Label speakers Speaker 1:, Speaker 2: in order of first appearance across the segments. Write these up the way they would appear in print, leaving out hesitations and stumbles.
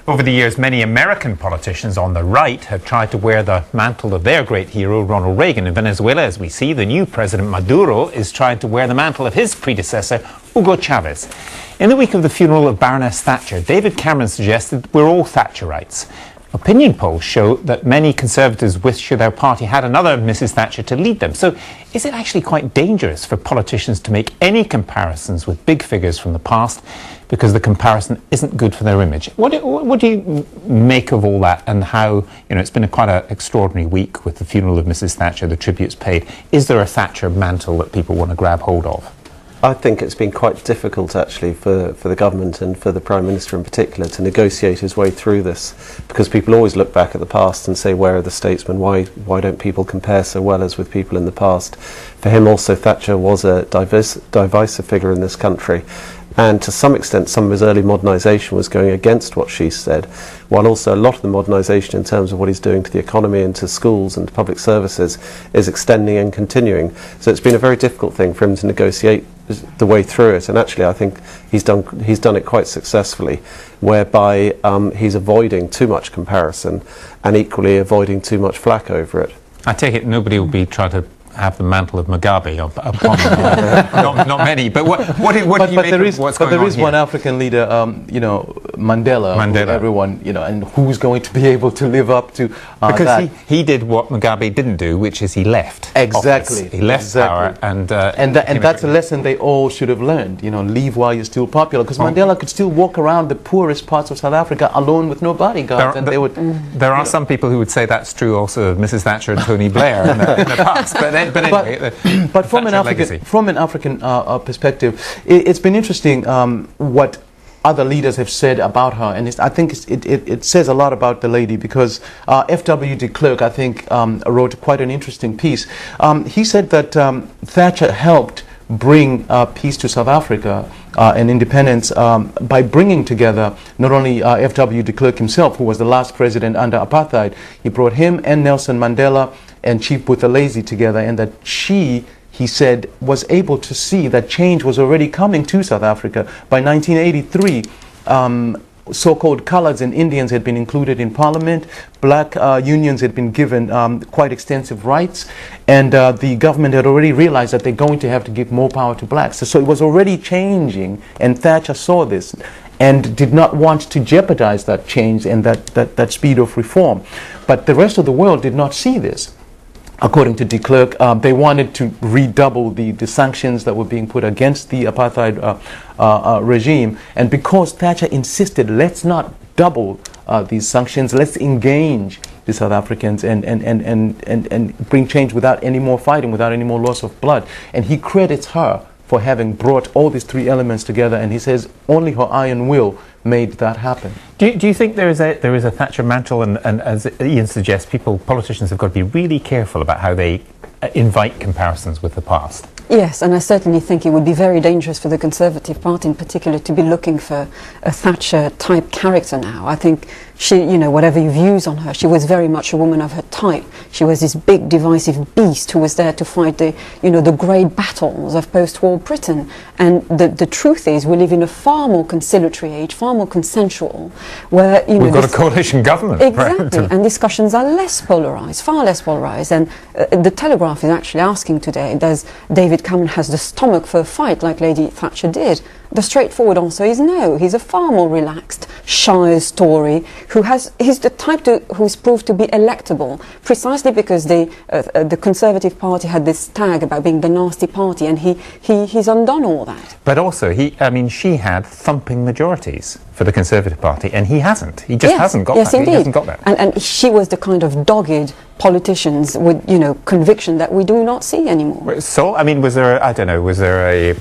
Speaker 1: Over the years, many American politicians on the right have tried to wear the mantle of their great hero, Ronald Reagan. In Venezuela, as we see, the new President Maduro is trying to wear the mantle of his predecessor, Hugo Chavez. In the week of the funeral of Baroness Thatcher, David Cameron suggested we're all Thatcherites. Opinion polls show that many Conservatives wish their party had another Mrs. Thatcher to lead them. So is it actually quite dangerous for politicians to make any comparisons with big figures from the past because the comparison isn't good for their image? What do you make of all that, and how, it's been quite an extraordinary week with the funeral of Mrs. Thatcher, the tributes paid. Is there a Thatcher mantle that people want to grab hold of?
Speaker 2: I think it's been quite difficult actually for the government and for the Prime Minister in particular to negotiate his way through this, because people always look back at the past and say, where are the statesmen? Why don't people compare so well as with people in the past? For him also, Thatcher was a divisive figure in this country, and to some extent some of his early modernisation was going against what she said, while also a lot of the modernisation in terms of what he's doing to the economy and to schools and to public services is extending and continuing. So it's been a very difficult thing for him to negotiate the way through it, and actually I think he's done it quite successfully, whereby he's avoiding too much comparison and equally avoiding too much flack over it.
Speaker 1: I take it nobody will be trying to have the mantle of Mugabe upon them. not many. But what do you make of what's going on here? But
Speaker 3: there is one African leader, Mandela. Everyone, and who's going to be able to live up to
Speaker 1: because
Speaker 3: that?
Speaker 1: he did what Mugabe didn't do, which is he left.
Speaker 3: Exactly.
Speaker 1: Office. He left power, and
Speaker 3: that's a lesson they all should have learned. Leave while you're still popular. Because Mandela could still walk around the poorest parts of South Africa alone with no bodyguards,
Speaker 1: There are some people who would say that's true also of Mrs. Thatcher and Tony Blair in the past. But anyway,
Speaker 3: but from an African perspective, it's been interesting what other leaders have said about her, and I think it says a lot about the lady, because F.W. de Klerk, I think, wrote quite an interesting piece. He said that Thatcher helped bring peace to South Africa and independence by bringing together not only F.W. de Klerk himself, who was the last president under apartheid. He brought him and Nelson Mandela and Chief Buthelezi together, and that he said, was able to see that change was already coming to South Africa. By 1983, so-called coloureds and Indians had been included in Parliament, black unions had been given quite extensive rights, and the government had already realized that they're going to have to give more power to blacks. So it was already changing, and Thatcher saw this and did not want to jeopardize that change and that speed of reform. But the rest of the world did not see this. According to de Klerk, they wanted to redouble the sanctions that were being put against the apartheid regime. And because Thatcher insisted, let's not double these sanctions, let's engage the South Africans and bring change without any more fighting, without any more loss of blood. And he credits her for having brought all these three elements together, and he says only her iron will made that happen.
Speaker 1: Do you think there is a Thatcher mantle, and as Ian suggests, politicians have got to be really careful about how they invite comparisons with the past?
Speaker 4: Yes, and I certainly think it would be very dangerous for the Conservative Party in particular to be looking for a Thatcher-type character now. I think she, whatever your views on her, she was very much a woman of her type. She was this big, divisive beast who was there to fight the great battles of post-war Britain. And the truth is, we live in a far more conciliatory age, far more consensual, where,
Speaker 1: we've got a coalition government.
Speaker 4: Exactly, right? And discussions are less polarised, far less polarised. And the Telegraph is actually asking today, does David Cameron has the stomach for a fight like Lady Thatcher did? The straightforward answer is no. He's a far more relaxed, shy Tory he's the type who's proved to be electable precisely because the Conservative Party had this tag about being the nasty party, and he's undone all that.
Speaker 1: But also, she had thumping majorities for the Conservative Party, and he hasn't. He just hasn't got that.
Speaker 4: Yes, indeed.
Speaker 1: He hasn't got that.
Speaker 4: And she was the kind of dogged politicians with conviction that we do not see anymore.
Speaker 1: So, was there a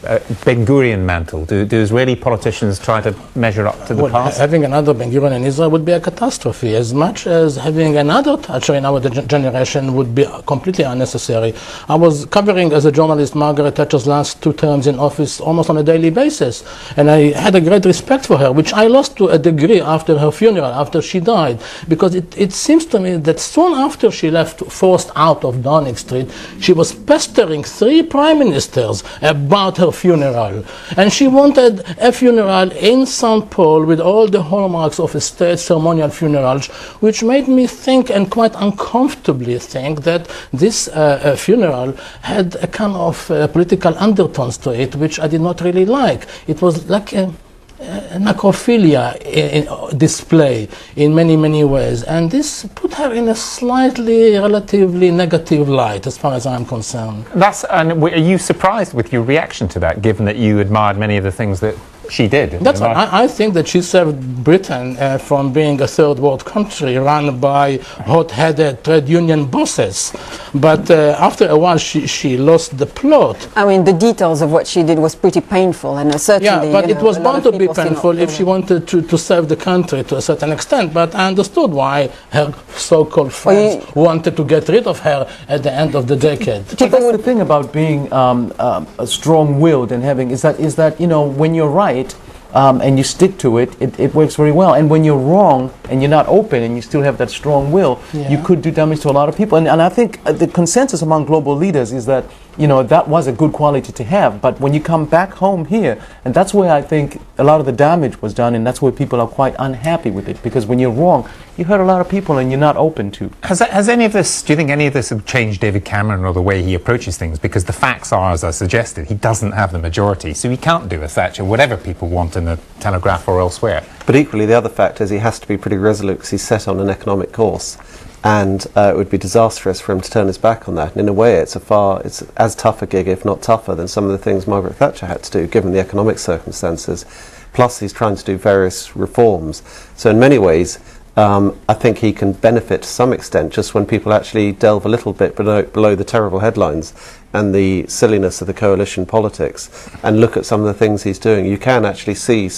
Speaker 1: Ben Gurion mantle? Do Israeli politicians try to measure up to the past?
Speaker 5: Having another Ben Gurion in Israel would be a catastrophe, as much as having another Thatcher in our generation would be completely unnecessary. I was covering as a journalist Margaret Thatcher's last 2 terms in office almost on a daily basis, and I had a great respect for her, which I lost to a degree after her funeral, after she died, because it seems to me that soon after she left forced out of Downing Street, she was pestering 3 prime ministers about her funeral. And she wanted a funeral in St. Paul with all the hallmarks of a state ceremonial funeral, which made me think, and quite uncomfortably think, that this funeral had a kind of political undertones to it, which I did not really like. It was like a necrophilia display in many, many ways, and this put her in a slightly, relatively negative light as far as I'm concerned.
Speaker 1: And are you surprised with your reaction to that, given that you admired many of the things that she did?
Speaker 5: That's right. I think that she saved Britain from being a third world country run by hot-headed trade union bosses. But after a while, she lost the plot.
Speaker 4: I mean, the details of what she did was pretty painful, and certainly.
Speaker 5: Yeah, but it was bound to be painful if she wanted to save the country to a certain extent. But I understood why her so-called friends wanted to get rid of her at the end of the decade.
Speaker 3: But that's the thing about being strong-willed and having is that when you're right. And you stick to it, it works very well. And when you're wrong and you're not open and you still have that strong will, you could do damage to a lot of people. And I think the consensus among global leaders is that, that was a good quality to have. But when you come back home here, and that's where I think a lot of the damage was done, and that's where people are quite unhappy with it. Because when you're wrong, you hurt a lot of people and you're not open to.
Speaker 1: Has any of this, do you think any of this have changed David Cameron or the way he approaches things? Because the facts are, as I suggested, he doesn't have the majority, so he can't do a Thatcher, whatever people want in the Telegraph or elsewhere.
Speaker 2: But equally, the other fact is he has to be pretty resolute because he's set on an economic course. And it would be disastrous for him to turn his back on that. And in a way, it's as tough a gig, if not tougher, than some of the things Margaret Thatcher had to do, given the economic circumstances. Plus, he's trying to do various reforms. So in many ways, I think he can benefit to some extent just when people actually delve a little bit below the terrible headlines and the silliness of the coalition politics and look at some of the things he's doing. You can actually see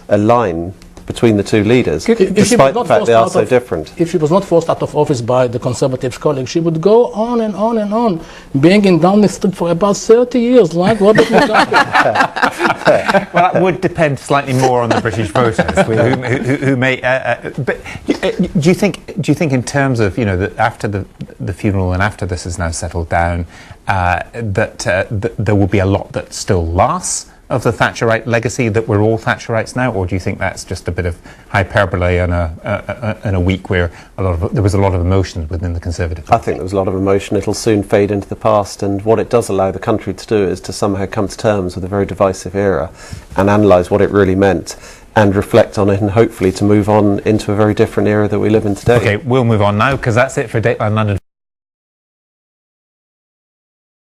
Speaker 2: a line between the two leaders, despite the fact they are so different.
Speaker 5: If she was not forced out of office by the Conservatives' colleagues, she would go on and on and on, being in Downing Street for about 30 years, like Robert Mugabe.
Speaker 1: Well, that would depend slightly more on the British voters, who may. But do you think in terms of after the funeral and after this is now settled down, that there will be a lot that still lasts of the Thatcherite legacy, that we're all Thatcherites now, or do you think that's just a bit of hyperbole in a week where there was a lot of emotion within the Conservative Party?
Speaker 2: I think there was a lot of emotion. It'll soon fade into the past, and what it does allow the country to do is to somehow come to terms with a very divisive era and analyse what it really meant and reflect on it, and hopefully to move on into a very different era that we live in today.
Speaker 1: Okay, we'll move on now because that's it for Dateline London.